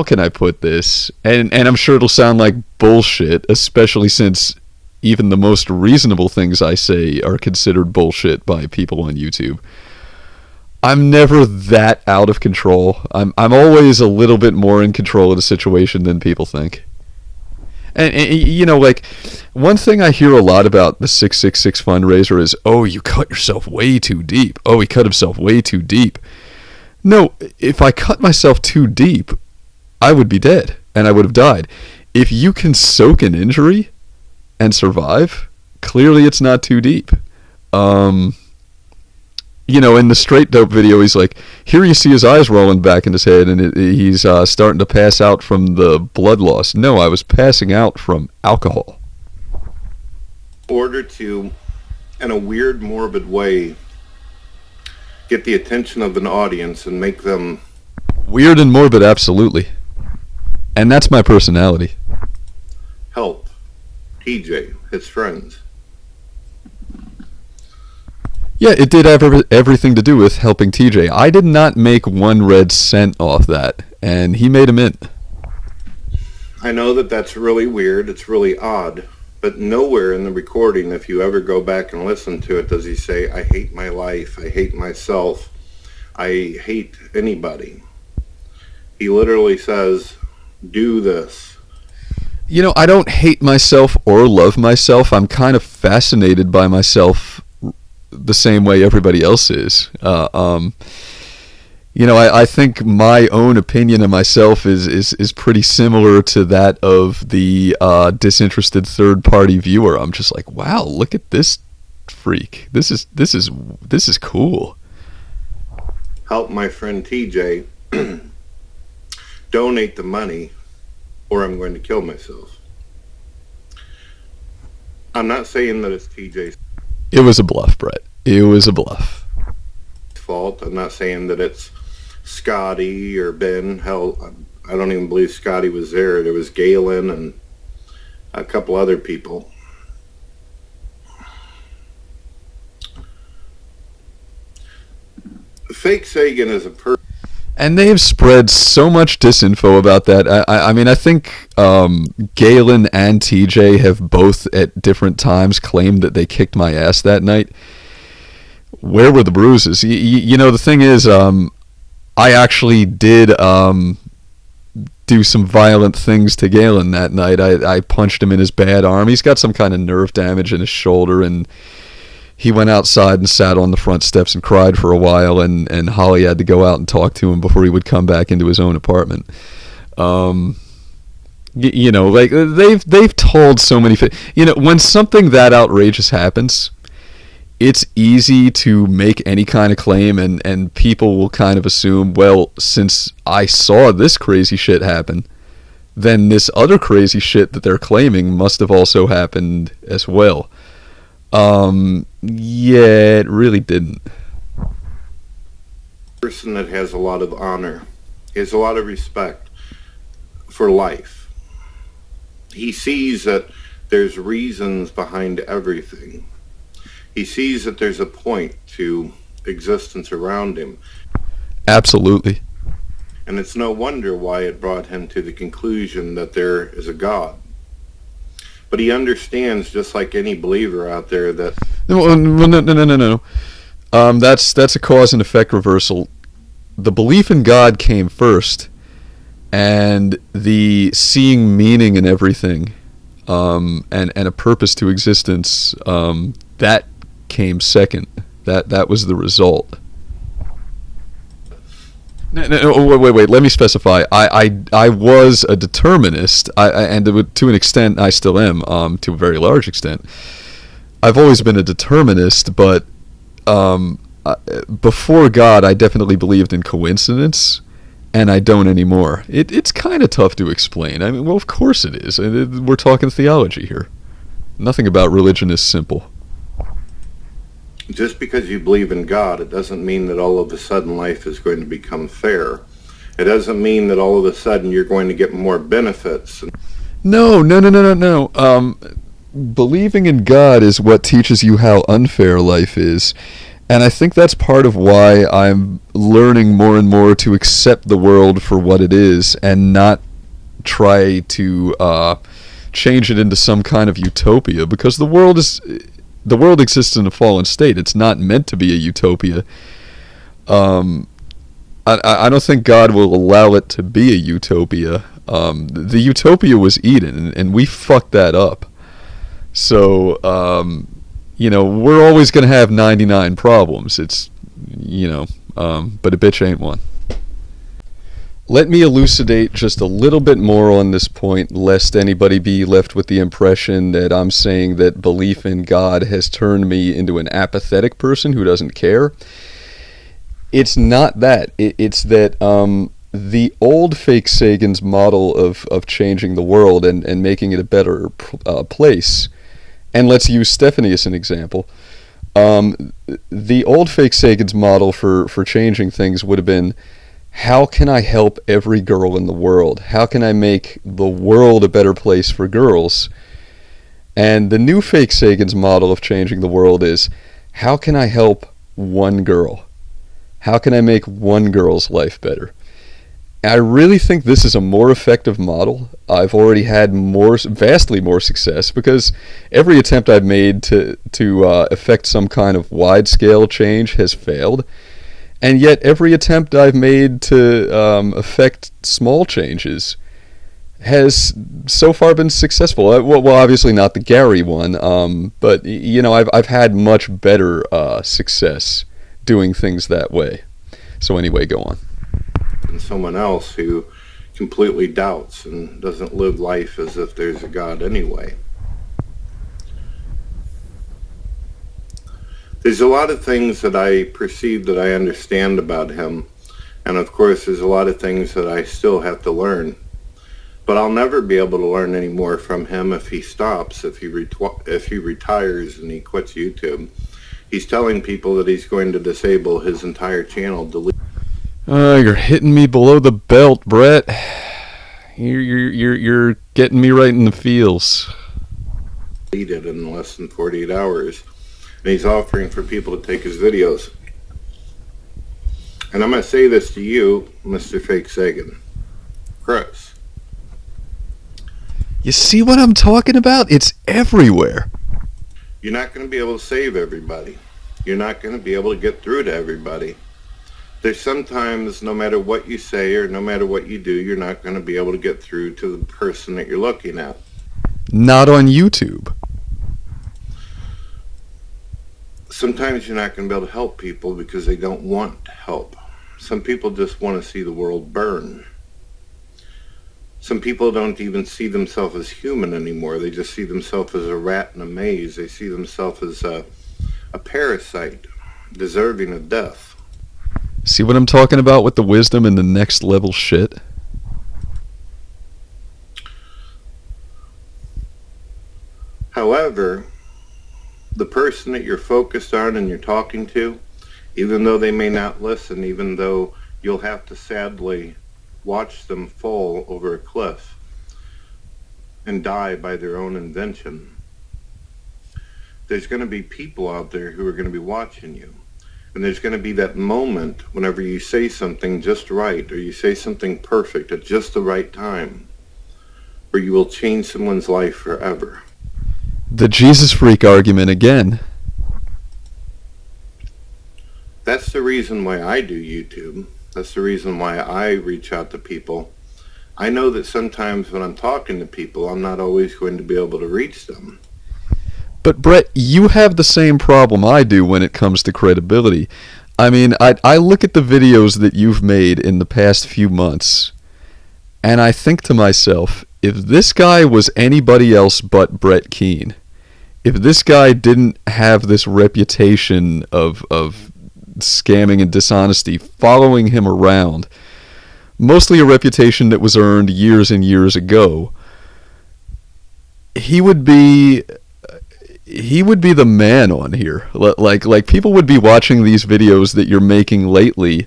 can I put this? And I'm sure it'll sound like bullshit, especially since even the most reasonable things I say are considered bullshit by people on YouTube. I'm never that out of control. I'm always a little bit more in control of the situation than people think. And you know, like, one thing I hear a lot about the 666 fundraiser is, oh, you cut yourself way too deep. Oh, he cut himself way too deep. No, if I cut myself too deep, I would be dead, and I would have died. If you can soak an injury and survive, clearly it's not too deep. You know, in the Straight Dope video, he's like, here you see his eyes rolling back in his head, and he's starting to pass out from the blood loss. No, I was passing out from alcohol. In order to, in a weird, morbid way, get the attention of an audience and make them... Weird and morbid, absolutely. And that's my personality. Help TJ, his friends. Yeah, it did have everything to do with helping TJ. I did not make one red cent off that, and he made a mint. I know that that's really weird, it's really odd, but nowhere in the recording, if you ever go back and listen to it, does he say, I hate my life, I hate myself, I hate anybody. He literally says, do this. You know, I don't hate myself or love myself. I'm kind of fascinated by myself the same way everybody else is. You know, I think my own opinion of myself is pretty similar to that of the disinterested third-party viewer. I'm just like, wow, look at this freak. This is cool. Help my friend TJ. Donate the money, or I'm going to kill myself. I'm not saying that it's TJ's. It was a bluff, Brett. It was a bluff. Fault. I'm not saying that it's Scotty or Ben. Hell, I don't even believe Scotty was there. There was Galen and a couple other people. Fake Sagan is a person. And they have spread so much disinfo about that. I mean, I think Galen and TJ have both at different times claimed that they kicked my ass that night. Where were the bruises? You know, the thing is, I actually did do some violent things to Galen that night. I punched him in his bad arm. He's got some kind of nerve damage in his shoulder, and he went outside and sat on the front steps and cried for a while, and Holly had to go out and talk to him before he would come back into his own apartment. You know, like they've told so many, you know, when something that outrageous happens, it's easy to make any kind of claim, and people will kind of assume, well, since I saw this crazy shit happen, then this other crazy shit that they're claiming must have also happened as well. Yeah, it really didn't. Person that has a lot of honor, he has a lot of respect for life. He sees that there's reasons behind everything. He sees that there's a point to existence around him. Absolutely. And it's no wonder why it brought him to the conclusion that there is a God. But he understands, just like any believer out there, that... No. That's a cause and effect reversal. The belief in God came first, and the seeing meaning in everything, and a purpose to existence, that came second. That was the result. No, wait. Let me specify. I was a determinist, and to an extent, I still am. To a very large extent, I've always been a determinist. But before God, I definitely believed in coincidence, and I don't anymore. It's kind of tough to explain. I mean, well, of course it is. We're talking theology here. Nothing about religion is simple. Just because you believe in God, it doesn't mean that all of a sudden life is going to become fair. It doesn't mean that all of a sudden you're going to get more benefits. No. Believing in God is what teaches you how unfair life is. And I think that's part of why I'm learning more and more to accept the world for what it is and not try to change it into some kind of utopia, because the world exists in a fallen state. It's not meant to be a utopia. I don't think God will allow it to be a utopia. The utopia was Eden, and we fucked that up. So, we're always going to have 99 problems. It's, but a bitch ain't one. Let me elucidate just a little bit more on this point, lest anybody be left with the impression that I'm saying that belief in God has turned me into an apathetic person who doesn't care. It's not that. It's that the old fake Sagan's model of changing the world and making it a better place, and let's use Stephanie as an example. The old fake Sagan's model for changing things would have been, how can I help every girl in the world? How can I make the world a better place for girls? And the new fake Sagan's model of changing the world is, how can I help one girl? How can I make one girl's life better? I really think this is a more effective model. I've already had vastly more success, because every attempt I've made to effect some kind of wide-scale change has failed. And yet every attempt I've made to affect small changes has so far been successful. Well, obviously not the Gary one, but I've had much better success doing things that way. So anyway, go on. And someone else who completely doubts and doesn't live life as if there's a God anyway. There's a lot of things that I perceive that I understand about him, and of course there's a lot of things that I still have to learn. But I'll never be able to learn any more from him if he stops, if he retires and he quits YouTube. He's telling people that he's going to disable his entire channel. You're hitting me below the belt, Brett. You're getting me right in the feels. Deleted in less than 48 hours. And he's offering for people to take his videos. And I'm going to say this to you, Mr. Fake Sagan. Chris. You see what I'm talking about? It's everywhere. You're not going to be able to save everybody. You're not going to be able to get through to everybody. There's sometimes, no matter what you say or no matter what you do, you're not going to be able to get through to the person that you're looking at. Not on YouTube. Sometimes you're not going to be able to help people because they don't want help. Some people just want to see the world burn. Some people don't even see themselves as human anymore. They just see themselves as a rat in a maze. They see themselves as a parasite, deserving of death. See what I'm talking about with the wisdom and the next level shit? However, the person that you're focused on and you're talking to, even though they may not listen, even though you'll have to sadly watch them fall over a cliff and die by their own invention, there's going to be people out there who are going to be watching you. And there's going to be that moment whenever you say something just right, or you say something perfect at just the right time, where you will change someone's life forever. The Jesus freak argument again. That's the reason why I do YouTube. That's the reason why I reach out to people. I know that sometimes when I'm talking to people, I'm not always going to be able to reach them. But Brett, you have the same problem I do when it comes to credibility. I mean, I look at the videos that you've made in the past few months, and I think to myself, if this guy was anybody else but Brett Keane, if this guy didn't have this reputation of scamming and dishonesty following him around, mostly a reputation that was earned years and years ago, he would be the man on here. Like people would be watching these videos that you're making lately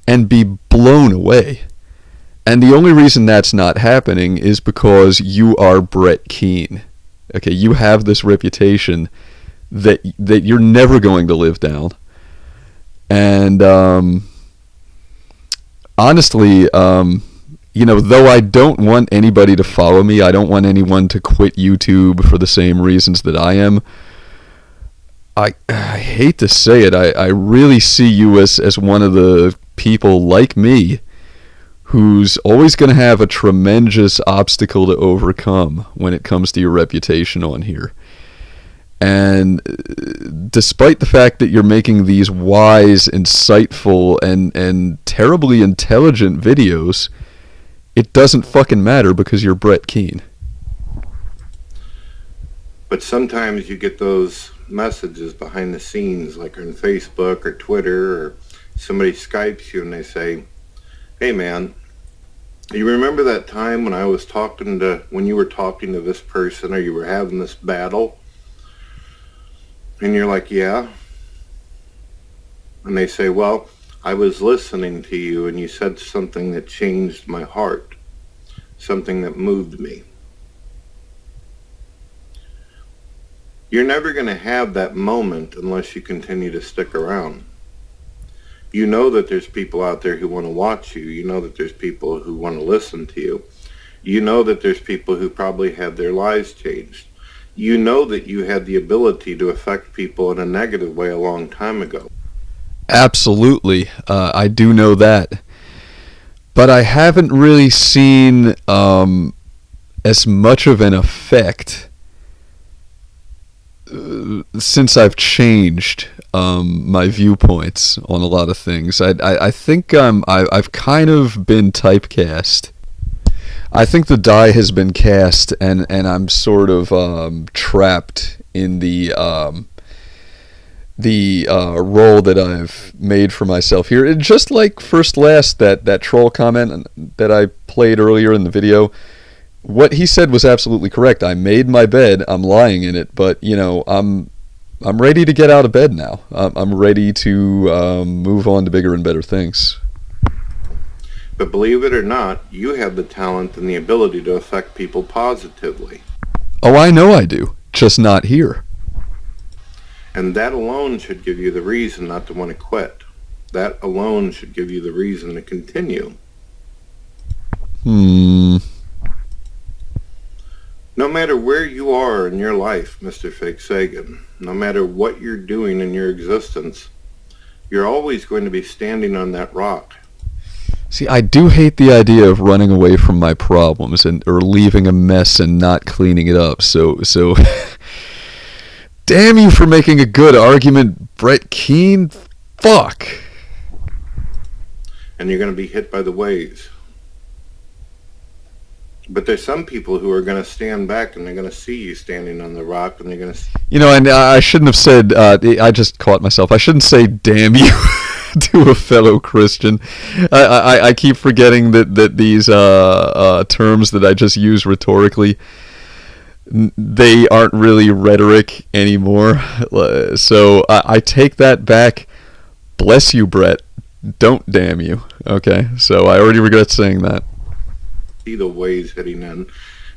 and be blown away. And the only reason that's not happening is because you are Brett Keane. Okay, you have this reputation that you're never going to live down. And honestly, though I don't want anybody to follow me, I don't want anyone to quit YouTube for the same reasons that I am. I hate to say it, I really see you as one of the people like me who's always going to have a tremendous obstacle to overcome when it comes to your reputation on here. And despite the fact that you're making these wise, insightful, and terribly intelligent videos, it doesn't fucking matter because you're Brett Keane. But sometimes you get those messages behind the scenes, like on Facebook or Twitter, or somebody Skypes you and they say, "Hey man, you remember that time when when you were talking to this person or you were having this battle?" And you're like, "Yeah." And they say, "Well, I was listening to you and you said something that changed my heart, something that moved me." You're never going to have that moment unless you continue to stick around. You know that there's people out there who want to watch you. You know that there's people who want to listen to you. You know that there's people who probably had their lives changed. You know that you had the ability to affect people in a negative way a long time ago. Absolutely, I do know that. But I haven't really seen as much of an effect since I've changed my viewpoints on a lot of things. I think I've kind of been typecast. I think the die has been cast, and I'm sort of trapped in the role that I've made for myself here. It, just like First Last, that troll comment that I played earlier in the video, what he said was absolutely correct. I made my bed, I'm lying in it, but I'm ready to get out of bed now. I'm ready to move on to bigger and better things. But believe it or not, you have the talent and the ability to affect people positively. Oh, I know I do, just not here. And that alone should give you the reason not to want to quit. That alone should give you the reason to continue. No matter where you are in your life, Mr. Fake Sagan, no matter what you're doing in your existence, You're always going to be standing on that rock. See, I do hate the idea of running away from my problems or leaving a mess and not cleaning it up. So damn you for making a good argument, Brett Keane. Fuck. And you're going to be hit by the waves. But there's some people who are going to stand back and they're going to see you standing on the rock and they're going to... You know, and I shouldn't have said, I just caught myself. I shouldn't say damn you to a fellow Christian. I keep forgetting that these terms that I just use rhetorically, they aren't really rhetoric anymore. So I take that back. Bless you, Brett. Don't damn you. Okay, so I already regret saying that. See the waves hitting in,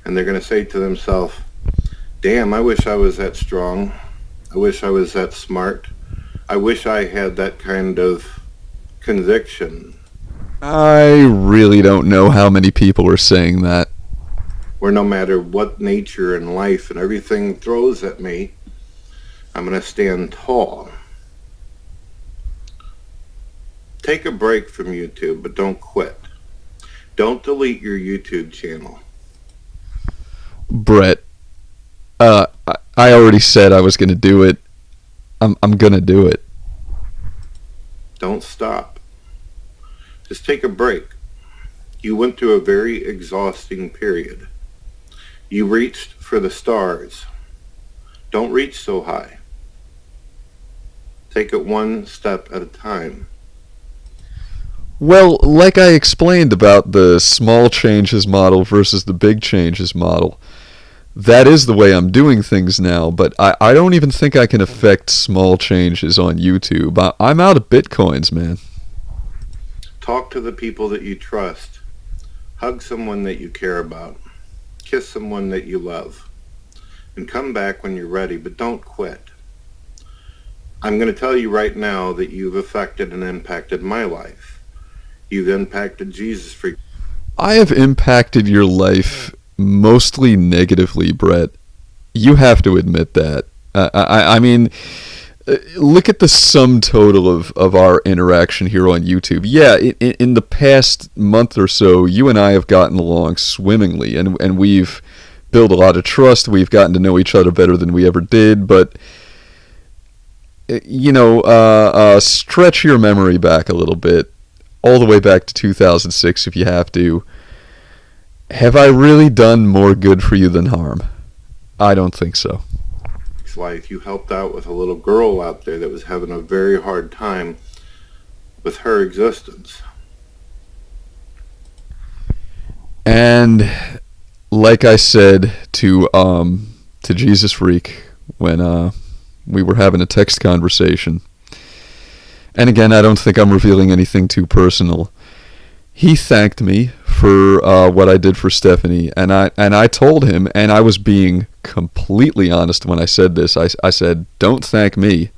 and they're going to say to themselves, damn, I wish I was that strong. I wish I was that smart. I wish I had that kind of conviction. I really don't know how many people are saying that. Where no matter what nature and life and everything throws at me, I'm going to stand tall. Take a break from YouTube, but don't quit. Don't delete your YouTube channel. Brett, I already said I was going to do it. I'm going to do it. Don't stop. Just take a break. You went through a very exhausting period. You reached for the stars. Don't reach so high. Take it one step at a time. Well, like I explained about the small changes model versus the big changes model, that is the way I'm doing things now, but I don't even think I can affect small changes on YouTube. I'm out of Bitcoins, man. Talk to the people that you trust. Hug someone that you care about. Kiss someone that you love. And come back when you're ready, but don't quit. I'm going to tell you right now that you've affected and impacted my life. You've impacted jezuzfreek. I have impacted your life mostly negatively, Brett. You have to admit that. I mean, look at the sum total of our interaction here on YouTube. Yeah, in the past month or so, you and I have gotten along swimmingly, and we've built a lot of trust. We've gotten to know each other better than we ever did, but you know, stretch your memory back a little bit, all the way back to 2006 if you have to. Have I really done more good for you than harm? I don't think so. Life, you helped out with a little girl out there that was having a very hard time with her existence. And like I said to Jesus Freak when we were having a text conversation, and again, I don't think I'm revealing anything too personal, he thanked me for what I did for Stephanie, and I told him, and I was being completely honest when I said this. I said, don't thank me.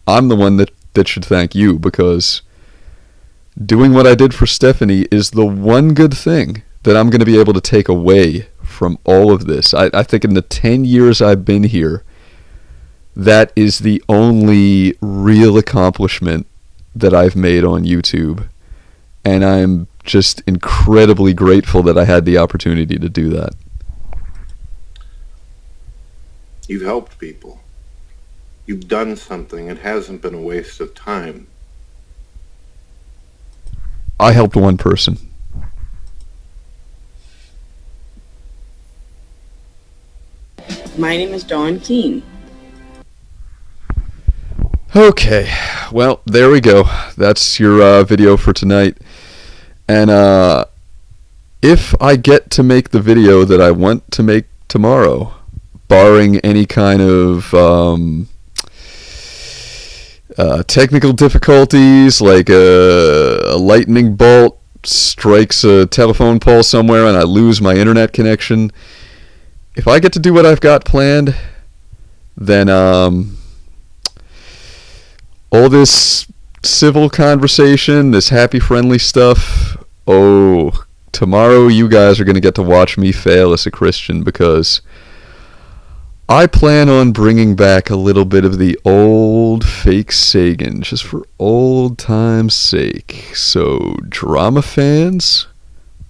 I'm the one that should thank you, because doing what I did for Stephanie is the one good thing that I'm going to be able to take away from all of this. I think in the 10 years I've been here, that is the only real accomplishment that I've made on YouTube. And I'm just incredibly grateful that I had the opportunity to do that. You've helped people. You've done something. It hasn't been a waste of time. I helped one person. My name is Dawn Keane. Okay, well, there we go. That's your video for tonight. And if I get to make the video that I want to make tomorrow, barring any kind of technical difficulties, like a lightning bolt strikes a telephone pole somewhere and I lose my internet connection, if I get to do what I've got planned, then all this civil conversation, this happy friendly stuff, tomorrow you guys are going to get to watch me fail as a Christian, because I plan on bringing back a little bit of the old fake Sagan, just for old time's sake. So, drama fans,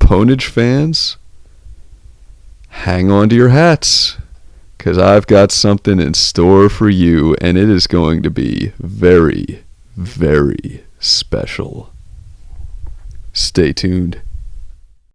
ponage fans, hang on to your hats, because I've got something in store for you, and it is going to be very, very special. Stay tuned.